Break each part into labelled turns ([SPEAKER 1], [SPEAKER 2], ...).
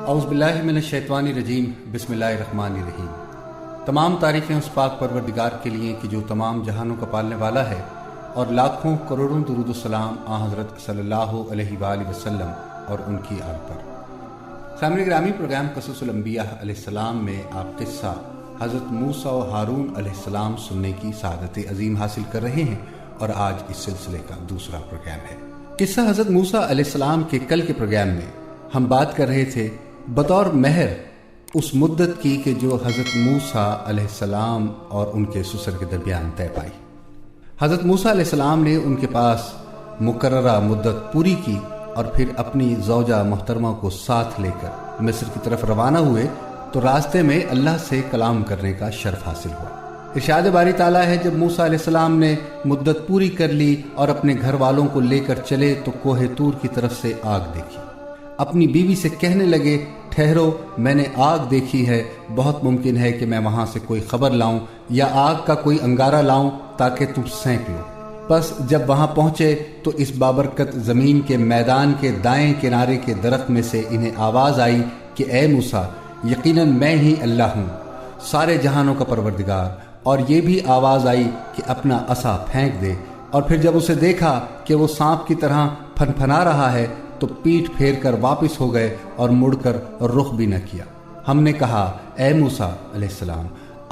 [SPEAKER 1] اعوذ باللہ من الشیطان الرجیم، بسم اللہ الرحمن الرحیم۔ تمام تعریفیں اس پاک پروردگار کے لیے کہ جو تمام جہانوں کا پالنے والا ہے، اور لاکھوں کروڑوں درود و سلام آن حضرت صلی اللہ علیہ وآلہ وسلم اور ان کی آل پر۔ سامعین گرامی، پروگرام قصص الانبیاء علیہ السلام میں آپ قصہ حضرت موسیٰ و ہارون علیہ السلام سننے کی سعادت عظیم حاصل کر رہے ہیں، اور آج اس سلسلے کا دوسرا پروگرام ہے۔ قصہ حضرت موسیٰ علیہ السلام کے کل کے پروگرام میں ہم بات کر رہے تھے بطور مہر اس مدت کی کہ جو حضرت موسیٰ علیہ السلام اور ان کے سسر کے درمیان طے پائی۔ حضرت موسیٰ علیہ السلام نے ان کے پاس مقررہ مدت پوری کی اور پھر اپنی زوجہ محترمہ کو ساتھ لے کر مصر کی طرف روانہ ہوئے تو راستے میں اللہ سے کلام کرنے کا شرف حاصل ہوا۔ ارشاد باری تعالیٰ ہے، جب موسیٰ علیہ السلام نے مدت پوری کر لی اور اپنے گھر والوں کو لے کر چلے تو کوہ طور کی طرف سے آگ دیکھی۔ اپنی بیوی سے کہنے لگے، ٹھہرو، میں نے آگ دیکھی ہے، بہت ممکن ہے کہ میں وہاں سے کوئی خبر لاؤں یا آگ کا کوئی انگارہ لاؤں تاکہ تم سینک لو۔ بس جب وہاں پہنچے تو اس بابرکت زمین کے میدان کے دائیں کنارے کے درخت میں سے انہیں آواز آئی کہ اے موسیٰ، یقیناً میں ہی اللہ ہوں، سارے جہانوں کا پروردگار۔ اور یہ بھی آواز آئی کہ اپنا عصا پھینک دے، اور پھر جب اسے دیکھا کہ وہ سانپ کی طرح پھنپھنا رہا ہے تو پیٹھ پھیر کر واپس ہو گئے اور مڑ کر رخ بھی نہ کیا۔ ہم نے کہا، اے موسیٰ علیہ السلام،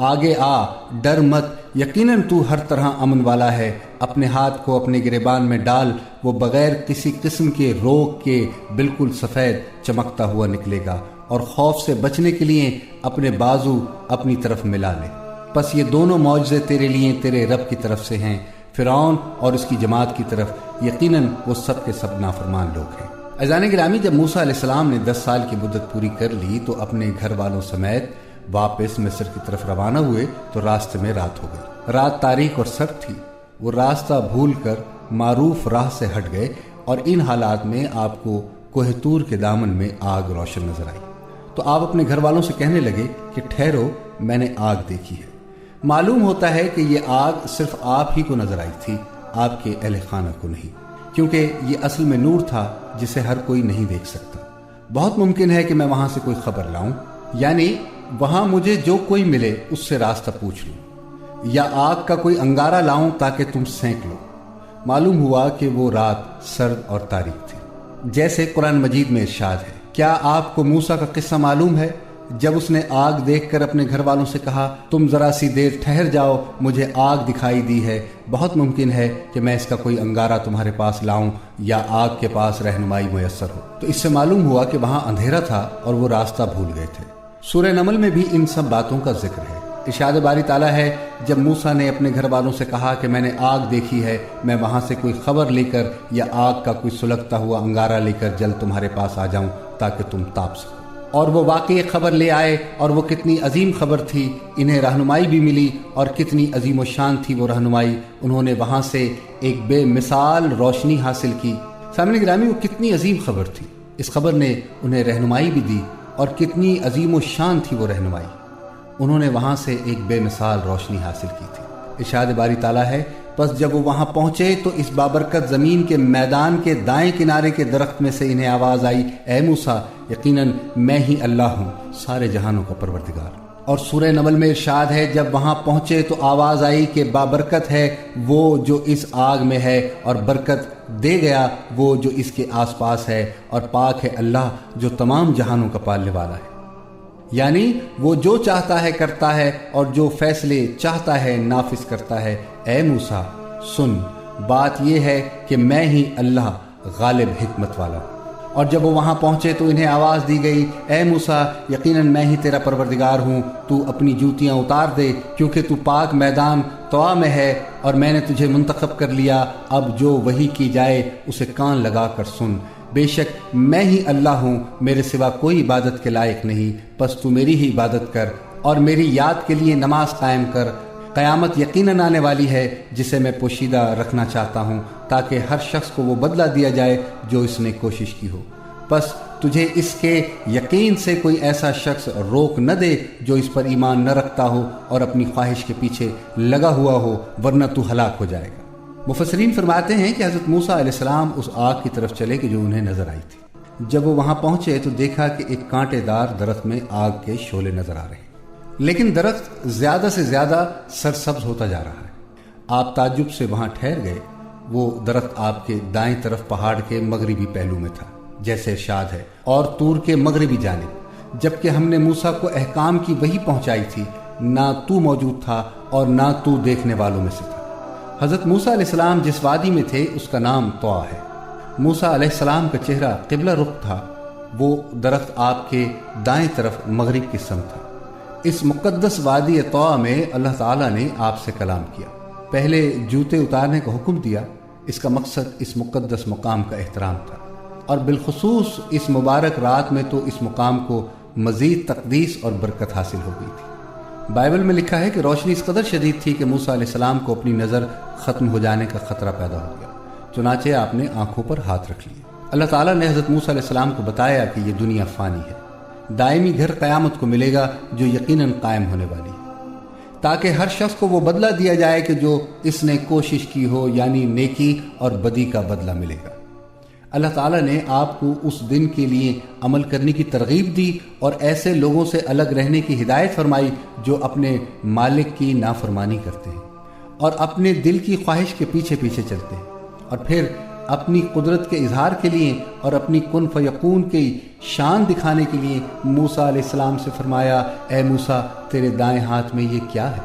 [SPEAKER 1] آگے آ، ڈر مت، یقیناً تو ہر طرح امن والا ہے۔ اپنے ہاتھ کو اپنے گریبان میں ڈال، وہ بغیر کسی قسم کے روک کے بالکل سفید چمکتا ہوا نکلے گا، اور خوف سے بچنے کے لیے اپنے بازو اپنی طرف ملا لے۔ پس یہ دونوں معجزے تیرے لیے تیرے رب کی طرف سے ہیں، فرعون اور اس کی جماعت کی طرف یقیناً وہ سب کے سب نافرمان لوگ ہیں۔ عزیزان گرامی، جب موسیٰ علیہ السلام نے 10 سال کی مدت پوری کر لی تو اپنے گھر والوں سمیت واپس مصر کی طرف روانہ ہوئے تو راستے میں رات ہو گئی۔ رات تاریک اور سرد تھی۔ وہ راستہ بھول کر معروف راہ سے ہٹ گئے، اور ان حالات میں آپ کو کوہ طور کے دامن میں آگ روشن نظر آئی تو آپ اپنے گھر والوں سے کہنے لگے کہ ٹھہرو، میں نے آگ دیکھی ہے۔ معلوم ہوتا ہے کہ یہ آگ صرف آپ ہی کو نظر آئی تھی، آپ کے اہل خانہ کو نہیں، کیونکہ یہ اصل میں نور تھا جسے ہر کوئی نہیں دیکھ سکتا۔ بہت ممکن ہے کہ میں وہاں سے کوئی خبر لاؤں، یعنی وہاں مجھے جو کوئی ملے اس سے راستہ پوچھ لوں، یا آگ کا کوئی انگارہ لاؤں تاکہ تم سینک لو۔ معلوم ہوا کہ وہ رات سرد اور تاریک تھی، جیسے قرآن مجید میں ارشاد ہے۔ کیا آپ کو موسیٰ کا قصہ معلوم ہے جب اس نے آگ دیکھ کر اپنے گھر والوں سے کہا، تم ذرا سی دیر ٹھہر جاؤ، مجھے آگ دکھائی دی ہے، بہت ممکن ہے کہ میں اس کا کوئی انگارہ تمہارے پاس لاؤں یا آگ کے پاس رہنمائی میسر ہو۔ تو اس سے معلوم ہوا کہ وہاں اندھیرا تھا اور وہ راستہ بھول گئے تھے۔ سورہ نمل میں بھی ان سب باتوں کا ذکر ہے۔ ارشاد باری تعالیٰ ہے، جب موسیٰ نے اپنے گھر والوں سے کہا کہ میں نے آگ دیکھی ہے، میں وہاں سے کوئی خبر لے کر یا آگ کا کوئی سلگتا ہوا انگارہ لے کر جلد تمہارے پاس آ جاؤں تاکہ تم تاپ سکو۔ اور وہ واقعی خبر لے آئے، اور وہ کتنی عظیم خبر تھی، انہیں رہنمائی بھی ملی، اور کتنی عظیم و شان تھی وہ رہنمائی۔ انہوں نے وہاں سے ایک بے مثال روشنی حاصل کی۔ سامعین گرامی، وہ کتنی عظیم خبر تھی، اس خبر نے انہیں رہنمائی بھی دی، اور کتنی عظیم و شان تھی وہ رہنمائی۔ انہوں نے وہاں سے ایک بے مثال روشنی حاصل کی تھی۔ ارشاد باری تعالیٰ ہے، پس جب وہ وہاں پہنچے تو اس بابرکت زمین کے میدان کے دائیں کنارے کے درخت میں سے انہیں آواز آئی، اے موسیٰ، یقیناً میں ہی اللہ ہوں، سارے جہانوں کا پروردگار۔ اور سورہ نمل میں ارشاد ہے، جب وہاں پہنچے تو آواز آئی کہ بابرکت ہے وہ جو اس آگ میں ہے، اور برکت دے گیا وہ جو اس کے آس پاس ہے، اور پاک ہے اللہ جو تمام جہانوں کا پالنے والا ہے۔ یعنی وہ جو چاہتا ہے کرتا ہے، اور جو فیصلے چاہتا ہے نافذ کرتا ہے۔ اے موسیٰ، سن، بات یہ ہے کہ میں ہی اللہ غالب حکمت والا ہوں۔ اور جب وہ وہاں پہنچے تو انہیں آواز دی گئی، اے موسیٰ، یقیناً میں ہی تیرا پروردگار ہوں، تو اپنی جوتیاں اتار دے، کیونکہ تو پاک میدان طوا میں ہے، اور میں نے تجھے منتخب کر لیا۔ اب جو وحی کی جائے اسے کان لگا کر سن۔ بے شک میں ہی اللہ ہوں، میرے سوا کوئی عبادت کے لائق نہیں، پس تو میری ہی عبادت کر، اور میری یاد کے لیے نماز قائم کر۔ قیامت یقیناً آنے والی ہے جسے میں پوشیدہ رکھنا چاہتا ہوں، تاکہ ہر شخص کو وہ بدلہ دیا جائے جو اس نے کوشش کی ہو۔ پس تجھے اس کے یقین سے کوئی ایسا شخص روک نہ دے جو اس پر ایمان نہ رکھتا ہو اور اپنی خواہش کے پیچھے لگا ہوا ہو، ورنہ تو ہلاک ہو جائے گا۔ مفسرین فرماتے ہیں کہ حضرت موسیٰ علیہ السلام اس آگ کی طرف چلے کہ جو انہیں نظر آئی تھی۔ جب وہ وہاں پہنچے تو دیکھا کہ ایک کانٹے دار درخت میں آگ کے شعلے نظر آ رہے ہیں، لیکن درخت زیادہ سے زیادہ سرسبز ہوتا جا رہا ہے۔ آپ تعجب سے وہاں ٹھہر گئے۔ وہ درخت آپ کے دائیں طرف پہاڑ کے مغربی پہلو میں تھا جیسے ارشاد ہے، اور طور کے مغربی جانب، جبکہ ہم نے موسیٰ کو احکام کی وحی پہنچائی تھی، نہ تو موجود تھا اور نہ تو دیکھنے والوں میں سے تھا۔ حضرت موسیٰ علیہ السلام جس وادی میں تھے اس کا نام طوا ہے۔ موسیٰ علیہ السلام کا چہرہ قبلہ رخ تھا۔ وہ درخت آپ کے دائیں طرف مغرب کی سمت تھا۔ اس مقدس وادی طوا میں اللہ تعالیٰ نے آپ سے کلام کیا۔ پہلے جوتے اتارنے کا حکم دیا۔ اس کا مقصد اس مقدس مقام کا احترام تھا، اور بالخصوص اس مبارک رات میں تو اس مقام کو مزید تقدیس اور برکت حاصل ہو گئی تھی۔ بائبل میں لکھا ہے کہ روشنی اس قدر شدید تھی کہ موسیٰ علیہ السلام کو اپنی نظر ختم ہو جانے کا خطرہ پیدا ہو گیا، چنانچہ آپ نے آنکھوں پر ہاتھ رکھ لیے۔ اللہ تعالیٰ نے حضرت موسیٰ علیہ السلام کو بتایا کہ یہ دنیا فانی ہے، دائمی گھر قیامت کو ملے گا جو یقیناً قائم ہونے والی ہے، تاکہ ہر شخص کو وہ بدلہ دیا جائے کہ جو اس نے کوشش کی ہو، یعنی نیکی اور بدی کا بدلہ ملے گا۔ اللہ تعالیٰ نے آپ کو اس دن کے لیے عمل کرنے کی ترغیب دی اور ایسے لوگوں سے الگ رہنے کی ہدایت فرمائی جو اپنے مالک کی نافرمانی کرتے ہیں اور اپنے دل کی خواہش کے پیچھے پیچھے چلتے ہیں، اور پھر اپنی قدرت کے اظہار کے لیے اور اپنی کن فیکون کی شان دکھانے کے لیے موسیٰ علیہ السلام سے فرمایا، اے موسیٰ، تیرے دائیں ہاتھ میں یہ کیا ہے؟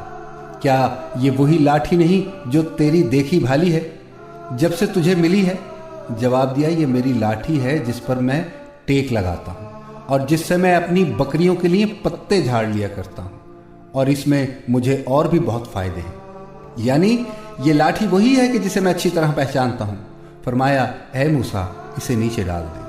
[SPEAKER 1] کیا یہ وہی لاٹھی نہیں جو تیری دیکھی بھالی ہے، جب سے تجھے ملی ہے؟ جواب دیا، یہ میری لاٹھی ہے جس پر میں ٹیک لگاتا ہوں اور جس سے میں اپنی بکریوں کے لیے پتے جھاڑ لیا کرتا ہوں، اور اس میں مجھے اور بھی بہت فائدے ہیں۔ یعنی یہ لاٹھی وہی ہے کہ جسے میں اچھی طرح پہچانتا ہوں۔ فرمایا، اے موسیٰ، اسے نیچے ڈال دے۔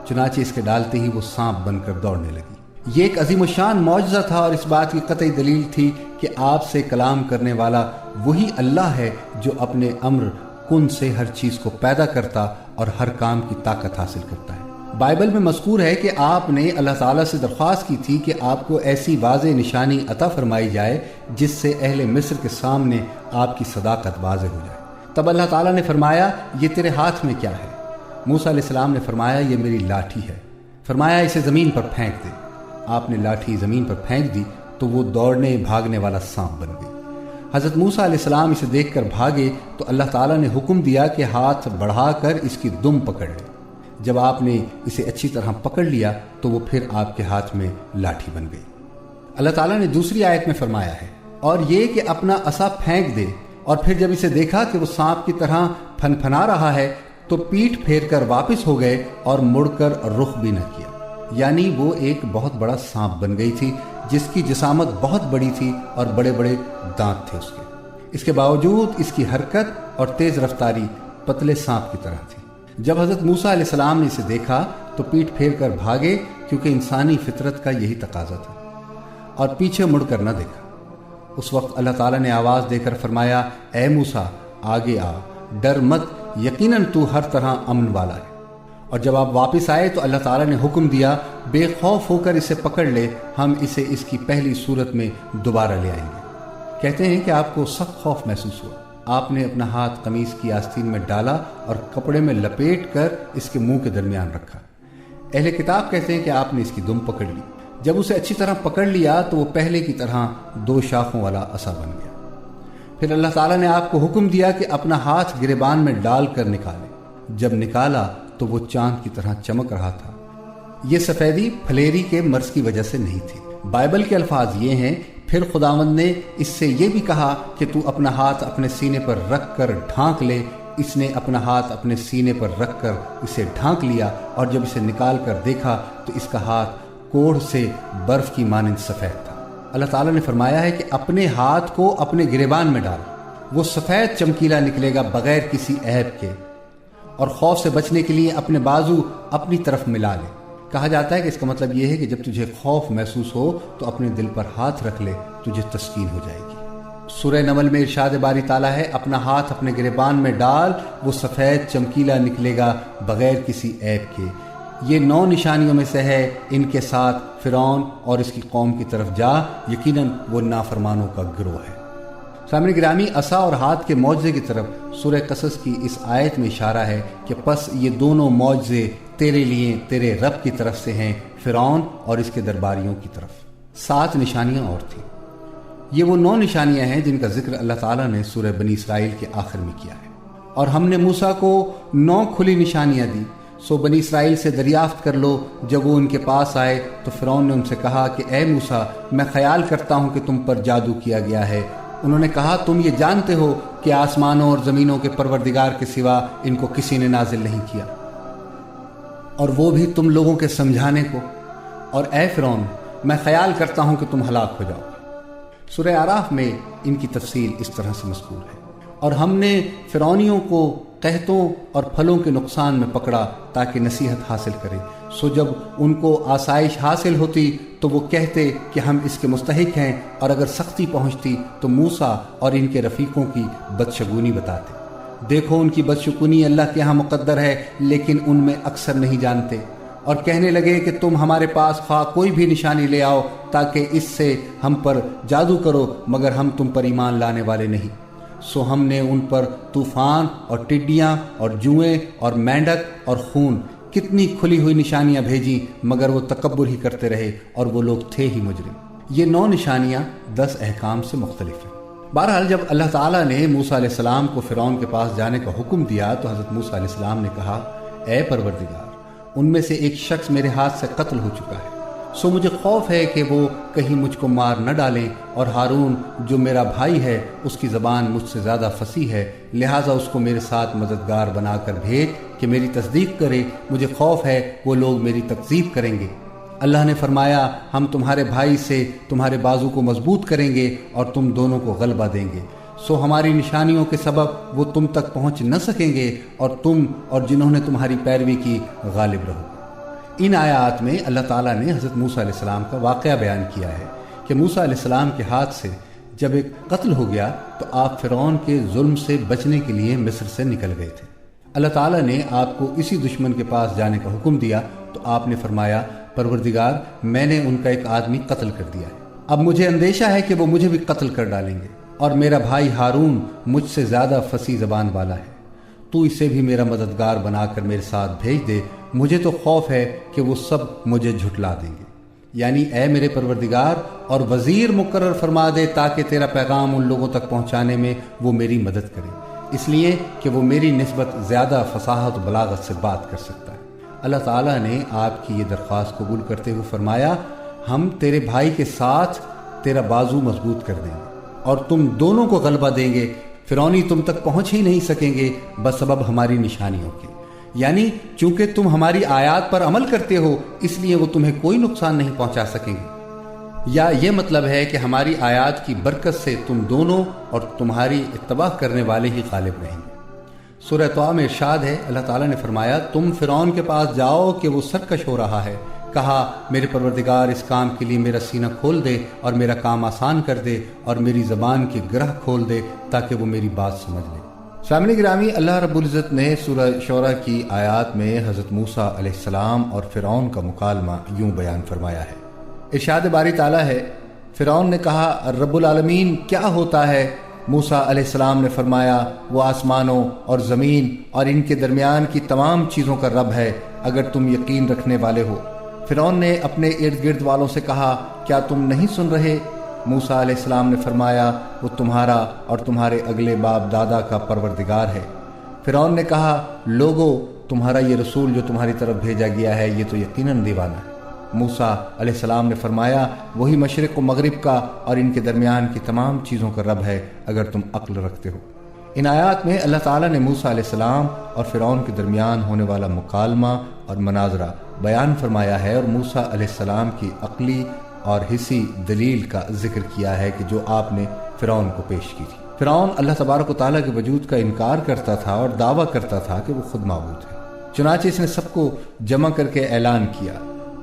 [SPEAKER 1] چنانچہ اس کے ڈالتے ہی وہ سانپ بن کر دوڑنے لگی۔ یہ ایک عظیم الشان معجزہ تھا اور اس بات کی قطعی دلیل تھی کہ آپ سے کلام کرنے والا وہی اللہ ہے جو اپنے امر کن سے ہر چیز کو پیدا کرتا اور ہر کام کی طاقت حاصل کرتا ہے۔ بائبل میں مذکور ہے کہ آپ نے اللہ تعالیٰ سے درخواست کی تھی کہ آپ کو ایسی واضح نشانی عطا فرمائی جائے جس سے اہل مصر کے سامنے آپ کی صداقت واضح ہو جائے۔ تب اللہ تعالیٰ نے فرمایا، یہ تیرے ہاتھ میں کیا ہے؟ موسیٰ علیہ السلام نے فرمایا، یہ میری لاٹھی ہے۔ فرمایا، اسے زمین پر پھینک دے۔ آپ نے لاٹھی زمین پر پھینک دی تو وہ دوڑنے بھاگنے والا سانپ بن گئی۔ حضرت موسیٰ علیہ السلام اسے دیکھ کر بھاگے تو اللہ تعالیٰ نے حکم دیا کہ ہاتھ بڑھا کر اس کی دم پکڑ لے۔ جب آپ نے اسے اچھی طرح پکڑ لیا تو وہ پھر آپ کے ہاتھ میں لاٹھی بن گئی۔ اللہ تعالیٰ نے دوسری آیت میں فرمایا ہے، اور یہ کہ اپنا عصا پھینک دے، اور پھر جب اسے دیکھا کہ وہ سانپ کی طرح پھن پھنا رہا ہے تو پیٹھ پھیر کر واپس ہو گئے اور مڑ کر رخ بھی نہ کیا۔ یعنی وہ ایک بہت بڑا سانپ بن گئی تھی جس کی جسامت بہت بڑی تھی اور بڑے بڑے دانت تھے اس کے۔ اس کے باوجود اس کی حرکت اور تیز رفتاری پتلے سانپ کی طرح تھی۔ جب حضرت موسیٰ علیہ السلام نے اسے دیکھا تو پیٹھ پھیر کر بھاگے، کیونکہ انسانی فطرت کا یہی تقاضا تھا، اور پیچھے مڑ کر نہ دیکھا۔ اس وقت اللہ تعالیٰ نے آواز دے کر فرمایا، اے موسیٰ، آگے آ، ڈر مت، یقیناً تو ہر طرح امن والا ہے۔ اور جب آپ واپس آئے تو اللہ تعالیٰ نے حکم دیا، بے خوف ہو کر اسے پکڑ لے، ہم اسے اس کی پہلی صورت میں دوبارہ لے آئیں گے۔ کہتے ہیں کہ آپ کو سخت خوف محسوس ہوا۔ آپ نے اپنا ہاتھ قمیص کی آستین میں ڈالا اور کپڑے میں لپیٹ کر اس کے منہ کے درمیان رکھا۔ اہل کتاب کہتے ہیں کہ آپ نے اس کی دم پکڑ لی۔ جب اسے اچھی طرح پکڑ لیا تو وہ پہلے کی طرح 2 شاخوں والا عصا بن گیا۔ پھر اللہ تعالیٰ نے آپ کو حکم دیا کہ اپنا ہاتھ گریبان میں ڈال کر نکالے۔ جب نکالا تو وہ چاند کی طرح چمک رہا تھا۔ یہ سفیدی پھلیری کے مرض کی وجہ سے نہیں تھی۔ بائبل کے الفاظ یہ ہیں، پھر خداوند نے اس سے یہ بھی کہا کہ تو اپنا ہاتھ اپنے سینے پر رکھ کر ڈھانک لے۔ اس نے اپنا ہاتھ اپنے سینے پر رکھ کر اسے ڈھانک لیا، اور جب اسے نکال کر دیکھا تو اس کا ہاتھ کوڑھ سے برف کی مانند سفید تھا۔ اللہ تعالیٰ نے فرمایا ہے کہ اپنے ہاتھ کو اپنے گریبان میں ڈال، وہ سفید چمکیلا نکلے گا بغیر کسی عیب کے، اور خوف سے بچنے کے لیے اپنے بازو اپنی طرف ملا لے۔ کہا جاتا ہے کہ اس کا مطلب یہ ہے کہ جب تجھے خوف محسوس ہو تو اپنے دل پر ہاتھ رکھ لے، تجھے تسکین ہو جائے گی۔ سورہ نمل میں ارشاد باری تعالیٰ ہے، اپنا ہاتھ اپنے گریبان میں ڈال، وہ سفید چمکیلا نکلے گا بغیر کسی عیب کے۔ یہ 9 نشانیوں میں سے ہے، ان کے ساتھ فرعون اور اس کی قوم کی طرف جا، یقیناً وہ نافرمانوں کا گروہ ہے۔ سامعین گرامی، عصا اور ہاتھ کے معجزے کی طرف سورہ قصص کی اس آیت میں اشارہ ہے کہ پس یہ دونوں معجزے تیرے لیے تیرے رب کی طرف سے ہیں، فرعون اور اس کے درباریوں کی طرف۔ 7 نشانیاں اور تھیں۔ یہ وہ 9 نشانیاں ہیں جن کا ذکر اللہ تعالیٰ نے سورہ بنی اسرائیل کے آخر میں کیا ہے، اور ہم نے موسیٰ کو 9 کھلی نشانیاں دی۔ سو بنی اسرائیل سے دریافت کر لو۔ جب وہ ان کے پاس آئے تو فرعون نے ان سے کہا کہ اے موسیٰ، میں خیال کرتا ہوں کہ تم پر جادو کیا گیا ہے۔ انہوں نے کہا تم یہ جانتے ہو کہ آسمانوں اور زمینوں کے پروردگار کے سوا ان کو کسی نے نازل نہیں کیا، اور وہ بھی تم لوگوں کے سمجھانے کو، اور اے فرعون میں خیال کرتا ہوں کہ تم ہلاک ہو جاؤ۔ سورہ اعراف میں ان کی تفصیل اس طرح سے مذکور ہے۔ اور ہم نے فرعونیوں کو قحطوں اور پھلوں کے نقصان میں پکڑا تاکہ نصیحت حاصل کریں۔ سو جب ان کو آسائش حاصل ہوتی تو وہ کہتے کہ ہم اس کے مستحق ہیں، اور اگر سختی پہنچتی تو موسیٰ اور ان کے رفیقوں کی بدشگونی بتاتے۔ دیکھو ان کی بدشگونی اللہ کے ہاں مقدر ہے، لیکن ان میں اکثر نہیں جانتے۔ اور کہنے لگے کہ تم ہمارے پاس خواہ کوئی بھی نشانی لے آؤ تاکہ اس سے ہم پر جادو کرو، مگر ہم تم پر ایمان لانے والے نہیں۔ سو ہم نے ان پر طوفان اور ٹڈیاں اور جوئیں اور مینڈک اور خون، کتنی کھلی ہوئی نشانیاں بھیجیں، مگر وہ تکبر ہی کرتے رہے، اور وہ لوگ تھے ہی مجرم۔ یہ 9 نشانیاں 10 احکام سے مختلف ہیں۔ بہرحال جب اللہ تعالیٰ نے موسیٰ علیہ السلام کو فرعون کے پاس جانے کا حکم دیا تو حضرت موسیٰ علیہ السلام نے کہا اے پروردگار، ان میں سے ایک شخص میرے ہاتھ سے قتل ہو چکا ہے، سو مجھے خوف ہے کہ وہ کہیں مجھ کو مار نہ ڈالیں، اور ہارون جو میرا بھائی ہے اس کی زبان مجھ سے زیادہ فصیح ہے، لہٰذا اس کو میرے ساتھ مددگار بنا کر بھیج کہ میری تصدیق کرے، مجھے خوف ہے وہ لوگ میری تکذیب کریں گے۔ اللہ نے فرمایا ہم تمہارے بھائی سے تمہارے بازو کو مضبوط کریں گے اور تم دونوں کو غلبہ دیں گے، سو ہماری نشانیوں کے سبب وہ تم تک پہنچ نہ سکیں گے، اور تم اور جنہوں نے تمہاری پیروی کی غالب رہو۔ ان آیات میں اللہ تعالیٰ نے حضرت موسیٰ علیہ السلام کا واقعہ بیان کیا ہے کہ موسیٰ علیہ السلام کے ہاتھ سے جب ایک قتل ہو گیا تو آپ فرعون کے ظلم سے بچنے کے لیے مصر سے نکل گئے تھے۔ اللہ تعالیٰ نے آپ کو اسی دشمن کے پاس جانے کا حکم دیا تو آپ نے فرمایا پروردگار میں نے ان کا ایک آدمی قتل کر دیا ہے، اب مجھے اندیشہ ہے کہ وہ مجھے بھی قتل کر ڈالیں گے، اور میرا بھائی ہارون مجھ سے زیادہ فصیح زبان والا ہے، تو اسے بھی میرا مددگار بنا کر میرے ساتھ بھیج دے، مجھے تو خوف ہے کہ وہ سب مجھے جھٹلا دیں گے۔ یعنی اے میرے پروردگار اور وزیر مقرر فرما دے تاکہ تیرا پیغام ان لوگوں تک پہنچانے میں وہ میری مدد کرے، اس لیے کہ وہ میری نسبت زیادہ فصاحت و بلاغت سے بات کر سکتا ہے۔ اللہ تعالیٰ نے آپ کی یہ درخواست قبول کرتے ہوئے فرمایا ہم تیرے بھائی کے ساتھ تیرا بازو مضبوط کر دیں گے اور تم دونوں کو غلبہ دیں گے، فرعونی تم تک پہنچ ہی نہیں سکیں گے بسبب ہماری نشانیوں کے، یعنی چونکہ تم ہماری آیات پر عمل کرتے ہو اس لیے وہ تمہیں کوئی نقصان نہیں پہنچا سکیں گے، یا یہ مطلب ہے کہ ہماری آیات کی برکت سے تم دونوں اور تمہاری اتباع کرنے والے ہی غالب رہیں گے۔ سورہ طٰہٰ میں ارشاد ہے اللہ تعالیٰ نے فرمایا تم فرعون کے پاس جاؤ کہ وہ سرکش ہو رہا ہے، کہا میرے پروردگار اس کام کے لیے میرا سینہ کھول دے اور میرا کام آسان کر دے اور میری زبان کی گرہ کھول دے تاکہ وہ میری بات سمجھ لے۔ سامعین گرامی، اللہ رب العزت نے سورہ شعراء کی آیات میں حضرت موسیٰ علیہ السلام اور فرعون کا مکالمہ یوں بیان فرمایا ہے۔ ارشاد باری تعالیٰ ہے فرعون نے کہا رب العالمین کیا ہوتا ہے؟ موسیٰ علیہ السلام نے فرمایا وہ آسمانوں اور زمین اور ان کے درمیان کی تمام چیزوں کا رب ہے اگر تم یقین رکھنے والے ہو۔ فرعون نے اپنے ارد گرد والوں سے کہا کیا تم نہیں سن رہے؟ موسیٰ علیہ السلام نے فرمایا وہ تمہارا اور تمہارے اگلے باپ دادا کا پروردگار ہے۔ فرعون نے کہا لوگو تمہارا یہ رسول جو تمہاری طرف بھیجا گیا ہے یہ تو یقیناً دیوانہ ہے۔ موسیٰ علیہ السلام نے فرمایا وہی مشرق و مغرب کا اور ان کے درمیان کی تمام چیزوں کا رب ہے اگر تم عقل رکھتے ہو۔ ان آیات میں اللہ تعالیٰ نے موسیٰ علیہ السلام اور فرعون کے درمیان ہونے والا مکالمہ اور مناظرہ بیان فرمایا ہے اور موسیٰ علیہ السلام کی عقلی اور حسی دلیل کا ذکر کیا ہے کہ جو آپ نے فرعون کو پیش کی تھی۔ فرعون اللہ تبارک و تعالیٰ کے وجود کا انکار کرتا تھا اور دعویٰ کرتا تھا کہ وہ خود معبود ہے، چنانچہ اس نے سب کو جمع کر کے اعلان کیا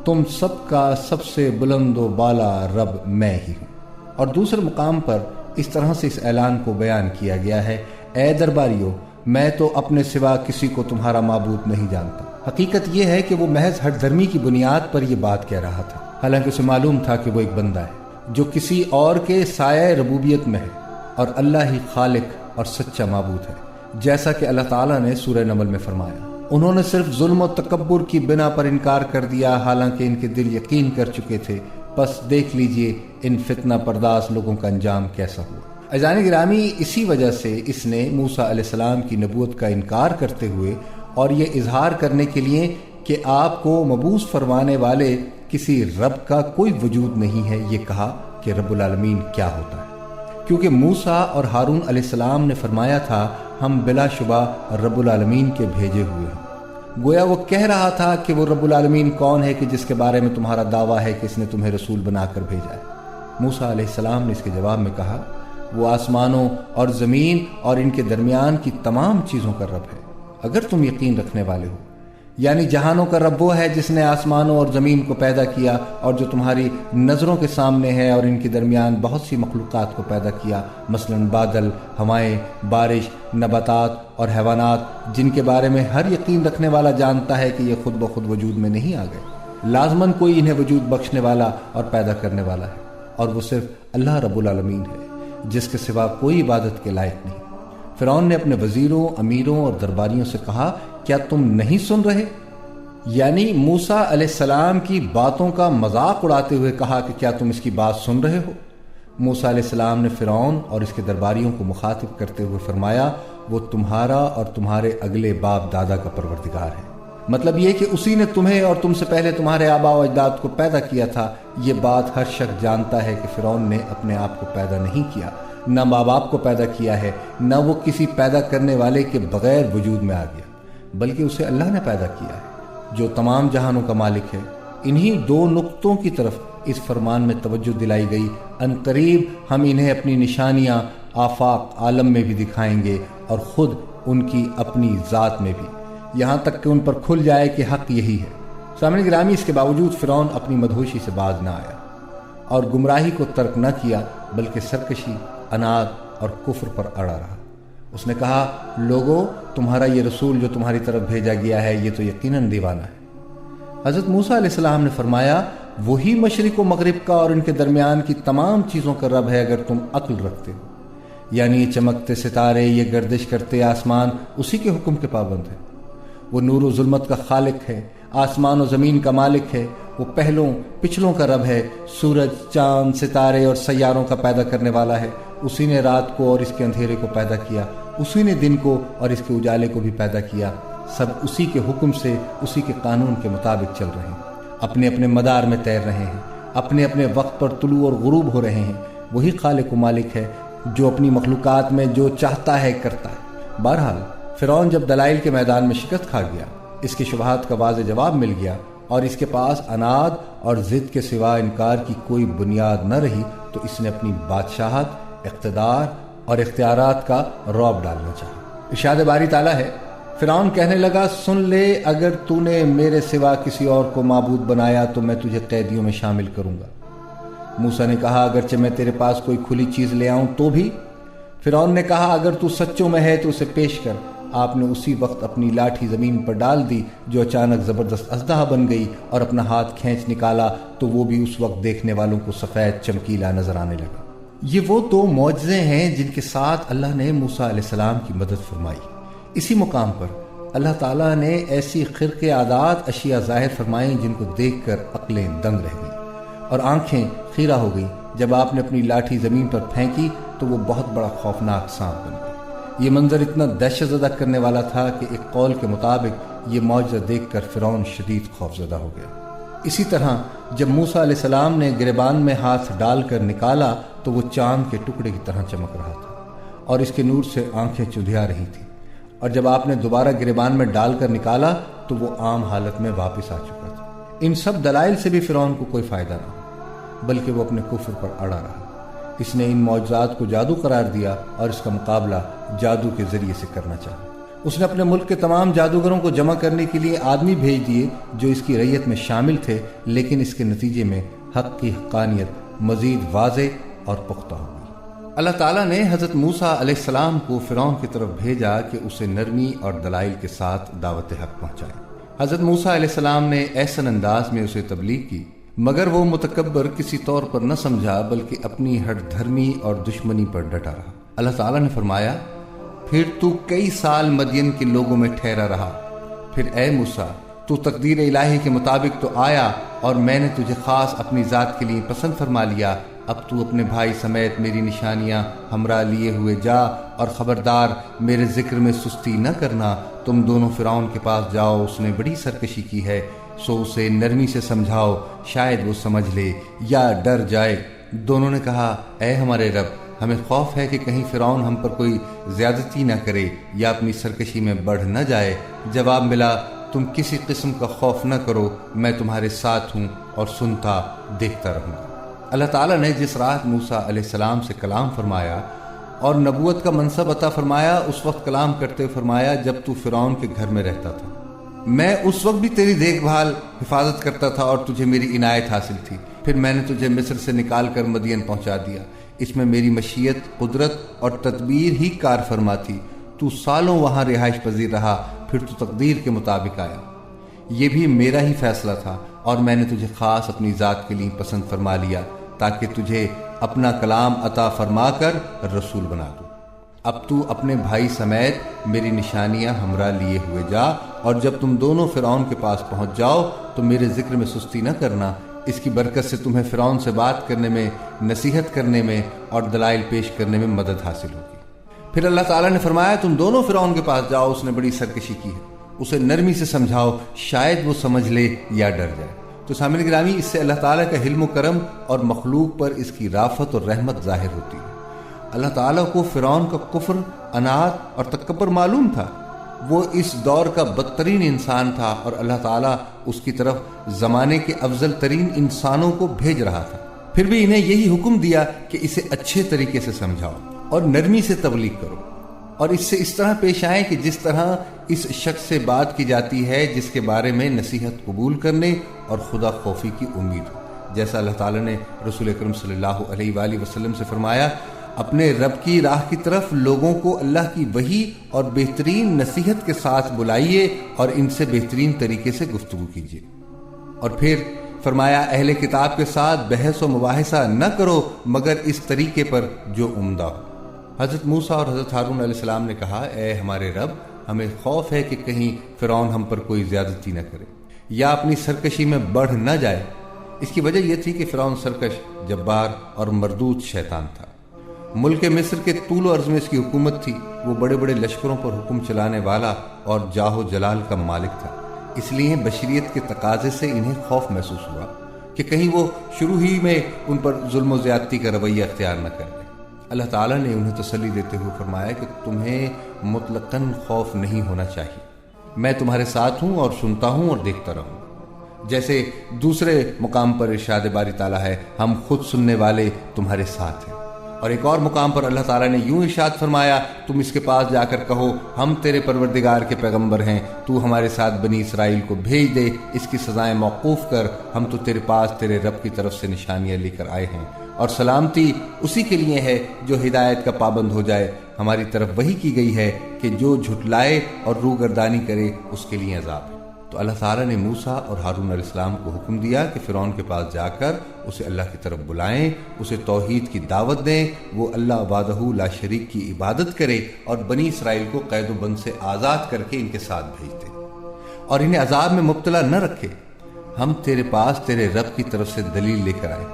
[SPEAKER 1] تم سب کا سب سے بلند و بالا رب میں ہی ہوں، اور دوسرے مقام پر اس طرح سے اس اعلان کو بیان کیا گیا ہے اے درباریو میں تو اپنے سوا کسی کو تمہارا معبود نہیں جانتا۔ حقیقت یہ ہے کہ وہ محض ہٹ دھرمی کی بنیاد پر یہ بات کہہ رہا تھا، حالانکہ اسے معلوم تھا کہ وہ ایک بندہ ہے جو کسی اور کے سایہ ربوبیت میں ہے اور اللہ ہی خالق اور سچا معبود ہے، جیسا کہ اللہ تعالیٰ نے سورہ نمل میں فرمایا انہوں نے صرف ظلم و تکبر کی بنا پر انکار کر دیا، حالانکہ ان کے دل یقین کر چکے تھے۔ پس دیکھ لیجئے ان فتنہ پرداز لوگوں کا انجام کیسا ہوا۔ عزیزان گرامی، اسی وجہ سے اس نے موسیٰ علیہ السلام کی نبوت کا انکار کرتے ہوئے اور یہ اظہار کرنے کے لیے کہ آپ کو مبعوث فرمانے والے کسی رب کا کوئی وجود نہیں ہے، یہ کہا کہ رب العالمین کیا ہوتا ہے، کیونکہ موسیٰ اور ہارون علیہ السلام نے فرمایا تھا ہم بلا شبہ رب العالمین کے بھیجے ہوئے ہیں۔ گویا وہ کہہ رہا تھا کہ وہ رب العالمین کون ہے کہ جس کے بارے میں تمہارا دعویٰ ہے کہ اس نے تمہیں رسول بنا کر بھیجا ہے۔ موسیٰ علیہ السلام نے اس کے جواب میں کہا وہ آسمانوں اور زمین اور ان کے درمیان کی تمام چیزوں کا رب ہے، اگر تم یقین رکھنے والے ہو۔ یعنی جہانوں کا رب وہ ہے جس نے آسمانوں اور زمین کو پیدا کیا اور جو تمہاری نظروں کے سامنے ہے، اور ان کے درمیان بہت سی مخلوقات کو پیدا کیا، مثلا بادل، ہوائیں، بارش، نباتات اور حیوانات، جن کے بارے میں ہر یقین رکھنے والا جانتا ہے کہ یہ خود بخود وجود میں نہیں آ گئے، لازماً کوئی انہیں وجود بخشنے والا اور پیدا کرنے والا ہے، اور وہ صرف اللہ رب العالمین ہے جس کے سوا کوئی عبادت کے لائق نہیں۔ فرعون نے اپنے وزیروں، امیروں اور درباریوں سے کہا کیا تم نہیں سن رہے؟ یعنی موسیٰ علیہ السلام کی باتوں کا مذاق اڑاتے ہوئے کہا کہ کیا تم اس کی بات سن رہے ہو؟ موسیٰ علیہ السلام نے فرعون اور اس کے درباریوں کو مخاطب کرتے ہوئے فرمایا وہ تمہارا اور تمہارے اگلے باپ دادا کا پروردگار ہے، مطلب یہ کہ اسی نے تمہیں اور تم سے پہلے تمہارے آباء و اجداد کو پیدا کیا تھا۔ یہ بات ہر شخص جانتا ہے کہ فرعون نے اپنے آپ کو پیدا نہیں کیا، نہ ماں باپ کو پیدا کیا ہے، نہ وہ کسی پیدا کرنے والے کے بغیر وجود میں آ گیا، بلکہ اسے اللہ نے پیدا کیا ہے جو تمام جہانوں کا مالک ہے۔ انہی دو نقطوں کی طرف اس فرمان میں توجہ دلائی گئی۔ ان قریب ہم انہیں اپنی نشانیاں آفاق عالم میں بھی دکھائیں گے اور خود ان کی اپنی ذات میں بھی، یہاں تک کہ ان پر کھل جائے کہ حق یہی ہے۔ سامعین گرامی، اس کے باوجود فرعون اپنی مدہوشی سے باز نہ آیا اور گمراہی کو ترک نہ کیا، بلکہ سرکشی، اناد اور کفر پر اڑا رہا۔ اس نے کہا لوگو، تمہارا یہ رسول جو تمہاری طرف بھیجا گیا ہے یہ تو یقیناً دیوانہ ہے۔ حضرت موسیٰ علیہ السلام نے فرمایا وہی مشرق و مغرب کا اور ان کے درمیان کی تمام چیزوں کا رب ہے اگر تم عقل رکھتے ہو۔ یعنی یہ چمکتے ستارے، یہ گردش کرتے آسمان اسی کے حکم کے پابند ہیں۔ وہ نور و ظلمت کا خالق ہے، آسمان و زمین کا مالک ہے، وہ پہلوں پچھلوں کا رب ہے، سورج، چاند، ستارے اور سیاروں کا پیدا کرنے والا ہے۔ اسی نے رات کو اور اس کے اندھیرے کو پیدا کیا، اسی نے دن کو اور اس کے اجالے کو بھی پیدا کیا۔ سب اسی کے حکم سے، اسی کے قانون کے مطابق چل رہے ہیں، اپنے اپنے مدار میں تیر رہے ہیں، اپنے اپنے وقت پر طلوع اور غروب ہو رہے ہیں۔ وہی خالق و مالک ہے جو اپنی مخلوقات میں جو چاہتا ہے کرتا ہے۔ بہرحال فرعون جب دلائل کے میدان میں شکست کھا گیا، اس کی شبہات کا واضح جواب مل گیا اور اس کے پاس عناد اور ضد کے سوا انکار کی کوئی بنیاد نہ رہی، تو اس نے اپنی بادشاہت، اقتدار اور اختیارات کا رعب ڈالنا چاہا۔ ارشاد باری تعالیٰ ہے، فرعون کہنے لگا سن لے، اگر تو نے میرے سوا کسی اور کو معبود بنایا تو میں تجھے قیدیوں میں شامل کروں گا۔ موسیٰ نے کہا اگرچہ میں تیرے پاس کوئی کھلی چیز لے آؤں تو بھی؟ فرعون نے کہا اگر تو سچوں میں ہے تو اسے پیش کر۔ آپ نے اسی وقت اپنی لاٹھی زمین پر ڈال دی جو اچانک زبردست اژدہا بن گئی، اور اپنا ہاتھ کھینچ نکالا تو وہ بھی اس وقت دیکھنے والوں کو سفید چمکیلا نظر آنے لگا۔ یہ وہ دو معجزے ہیں جن کے ساتھ اللہ نے موسیٰ علیہ السلام کی مدد فرمائی۔ اسی مقام پر اللہ تعالیٰ نے ایسی خرق عادات اشیاء ظاہر فرمائیں جن کو دیکھ کر عقلیں دنگ رہ گئیں اور آنکھیں خیرہ ہو گئیں۔ جب آپ نے اپنی لاٹھی زمین پر پھینکی تو وہ بہت بڑا خوفناک سانپ بن گئی۔ یہ منظر اتنا دہشت زدہ کرنے والا تھا کہ ایک قول کے مطابق یہ معجزہ دیکھ کر فرعون شدید خوفزدہ ہو گیا۔ اسی طرح جب موسیٰ علیہ السلام نے گریبان میں ہاتھ ڈال کر نکالا تو وہ چاند کے ٹکڑے کی طرح چمک رہا تھا اور اس کے نور سے آنکھیں چندھیا رہی تھیں، اور جب آپ نے دوبارہ گریبان میں ڈال کر نکالا تو وہ عام حالت میں واپس آ چکا تھا۔ ان سب دلائل سے بھی فرعون کو کوئی فائدہ نہ ہوا، بلکہ وہ اپنے کفر پر اڑا رہا۔ اس نے ان معجزات کو جادو قرار دیا اور اس کا مقابلہ جادو کے ذریعے سے کرنا چاہا۔ اس نے اپنے ملک کے تمام جادوگروں کو جمع کرنے کے لیے آدمی بھیج دیے جو اس کی رعیت میں شامل تھے، لیکن اس کے نتیجے میں حق کی حقانیت مزید واضح اور پختہ ہو گئی۔ اللہ تعالیٰ نے حضرت موسیٰ علیہ السلام کو فرعون کی طرف بھیجا کہ اسے نرمی اور دلائل کے ساتھ دعوت حق پہنچائے۔ حضرت موسیٰ علیہ السلام نے ایسن انداز میں اسے تبلیغ کی، مگر وہ متکبر کسی طور پر نہ سمجھا بلکہ اپنی ہٹ دھرمی اور دشمنی پر ڈٹا رہا۔ اللہ تعالیٰ نے فرمایا پھر تو کئی سال مدین کے لوگوں میں ٹھہرا رہا پھر اے موسیٰ تو تقدیر الہی کے مطابق تو آیا اور میں نے تجھے خاص اپنی ذات کے لیے پسند فرما لیا، اب تو اپنے بھائی سمیت میری نشانیاں ہمراہ لیے ہوئے جا، اور خبردار میرے ذکر میں سستی نہ کرنا۔ تم دونوں فرعون کے پاس جاؤ، اس نے بڑی سرکشی کی ہے، سو اسے نرمی سے سمجھاؤ، شاید وہ سمجھ لے یا ڈر جائے۔ دونوں نے کہا اے ہمارے رب، ہمیں خوف ہے کہ کہیں فرعون ہم پر کوئی زیادتی نہ کرے یا اپنی سرکشی میں بڑھ نہ جائے۔ جواب ملا تم کسی قسم کا خوف نہ کرو، میں تمہارے ساتھ ہوں اور سنتا دیکھتا رہوں گا۔ اللہ تعالیٰ نے جس رات موسیٰ علیہ السلام سے کلام فرمایا اور نبوت کا منصب عطا فرمایا، اس وقت کلام کرتے فرمایا جب تو فرعون کے گھر میں رہتا تھا، میں اس وقت بھی تیری دیکھ بھال حفاظت کرتا تھا اور تجھے میری عنایت حاصل تھی۔ پھر میں نے تجھے مصر سے نکال کر مدین پہنچا دیا، اس میں میری مشیت، قدرت اور تدبیر ہی کار فرما تھی۔ تو سالوں وہاں رہائش پذیر رہا، پھر تو تقدیر کے مطابق آیا، یہ بھی میرا ہی فیصلہ تھا، اور میں نے تجھے خاص اپنی ذات کے لیے پسند فرما لیا تاکہ تجھے اپنا کلام عطا فرما کر رسول بنا دوں۔ اب تو اپنے بھائی سمیت میری نشانیاں ہمراہ لیے ہوئے جا، اور جب تم دونوں فرعون کے پاس پہنچ جاؤ تو میرے ذکر میں سستی نہ کرنا، اس کی برکت سے تمہیں فرعون سے بات کرنے میں، نصیحت کرنے میں اور دلائل پیش کرنے میں مدد حاصل ہوگی۔ پھر اللہ تعالیٰ نے فرمایا تم دونوں فرعون کے پاس جاؤ، اس نے بڑی سرکشی کی ہے، اسے نرمی سے سمجھاؤ، شاید وہ سمجھ لے یا ڈر جائے۔ تو سامعین گرامی، اس سے اللہ تعالیٰ کا حلم و کرم اور مخلوق پر اس کی رافت اور رحمت ظاہر ہوتی ہے۔ اللہ تعالیٰ کو فرعون کا کفر، انات اور تکبر معلوم تھا، وہ اس دور کا بدترین انسان تھا، اور اللہ تعالیٰ اس کی طرف زمانے کے افضل ترین انسانوں کو بھیج رہا تھا، پھر بھی انہیں یہی حکم دیا کہ اسے اچھے طریقے سے سمجھاؤ اور نرمی سے تبلیغ کرو، اور اس سے اس طرح پیش آئیں کہ جس طرح اس شخص سے بات کی جاتی ہے جس کے بارے میں نصیحت قبول کرنے اور خدا خوفی کی امید ہو۔ جیسا اللہ تعالیٰ نے رسول اکرم صلی اللہ علیہ وآلہ وسلم سے فرمایا، اپنے رب کی راہ کی طرف لوگوں کو اللہ کی وحی اور بہترین نصیحت کے ساتھ بلائیے اور ان سے بہترین طریقے سے گفتگو کیجیے۔ اور پھر فرمایا اہل کتاب کے ساتھ بحث و مباحثہ نہ کرو مگر اس طریقے پر جو عمدہ ہو۔ حضرت موسیٰ اور حضرت ہارون علیہ السلام نے کہا اے ہمارے رب، ہمیں خوف ہے کہ کہیں فرعون ہم پر کوئی زیادتی نہ کرے یا اپنی سرکشی میں بڑھ نہ جائے۔ اس کی وجہ یہ تھی کہ فرعون سرکش، جبار اور مردود شیطان تھا۔ ملک مصر کے طول و عرض میں اس کی حکومت تھی، وہ بڑے بڑے لشکروں پر حکم چلانے والا اور جاہ و جلال کا مالک تھا، اس لیے بشریت کے تقاضے سے انہیں خوف محسوس ہوا کہ کہیں وہ شروع ہی میں ان پر ظلم و زیادتی کا رویہ اختیار نہ کر لے۔ اللہ تعالیٰ نے انہیں تسلی دیتے ہوئے فرمایا کہ تمہیں مطلقاً خوف نہیں ہونا چاہیے، میں تمہارے ساتھ ہوں اور سنتا ہوں اور دیکھتا رہوں گا۔ جیسے دوسرے مقام پر ارشاد باری تعالیٰ ہے، ہم خود سننے والے تمہارے ساتھ ہیں۔ اور ایک اور مقام پر اللہ تعالیٰ نے یوں ارشاد فرمایا، تم اس کے پاس جا کر کہو ہم تیرے پروردگار کے پیغمبر ہیں، تو ہمارے ساتھ بنی اسرائیل کو بھیج دے، اس کی سزائیں موقوف کر، ہم تو تیرے پاس تیرے رب کی طرف سے نشانیاں لے کر آئے ہیں، اور سلامتی اسی کے لیے ہے جو ہدایت کا پابند ہو جائے۔ ہماری طرف وحی کی گئی ہے کہ جو جھٹلائے اور روگردانی کرے اس کے لیے عذاب ہے۔ تو اللہ تعالیٰ نے موسیٰ اور ہارون علیہ السلام کو حکم دیا کہ فرعون کے پاس جا کر اسے اللہ کی طرف بلائیں، اسے توحید کی دعوت دیں، وہ اللہ وحدہ لا شریک کی عبادت کرے اور بنی اسرائیل کو قید و بند سے آزاد کر کے ان کے ساتھ بھیج دے اور انہیں عذاب میں مبتلا نہ رکھے۔ ہم تیرے پاس تیرے رب کی طرف سے دلیل لے کر آئے،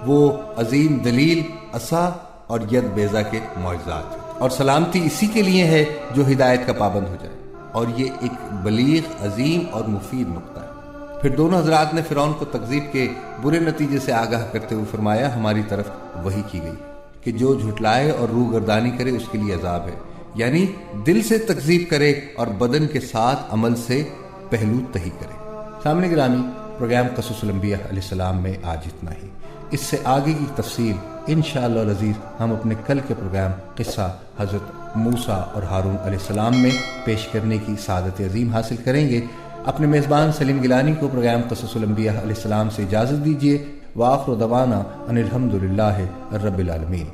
[SPEAKER 1] وہ عظیم دلیل، عصا اور ید بیضا کے معجزات ہیں، اور سلامتی اسی کے لیے ہے جو ہدایت کا پابند ہو جائے۔ اور یہ ایک بلیغ، عظیم اور مفید نقطہ ہے۔ پھر دونوں حضرات نے فرعون کو تکذیب کے برے نتیجے سے آگاہ کرتے ہوئے فرمایا، ہماری طرف وحی کی گئی کہ جو جھٹلائے اور روگردانی کرے اس کے لیے عذاب ہے، یعنی دل سے تکذیب کرے اور بدن کے ساتھ عمل سے پہلو تہی کرے۔ سامنے گرامی، پروگرام قصص الانبیاء علیہ السلام میں آج اتنا ہی۔ اس سے آگے کی تفصیل انشاءاللہ العزیز ہم اپنے کل کے پروگرام قصہ حضرت موسیٰ اور ہارون علیہ السلام میں پیش کرنے کی سعادت عظیم حاصل کریں گے۔ اپنے میزبان سلیم گیلانی کو پروگرام قصص الانبیاء علیہ السلام سے اجازت دیجیے۔ وآخر دعوانا ان الحمدللہ رب العالمین۔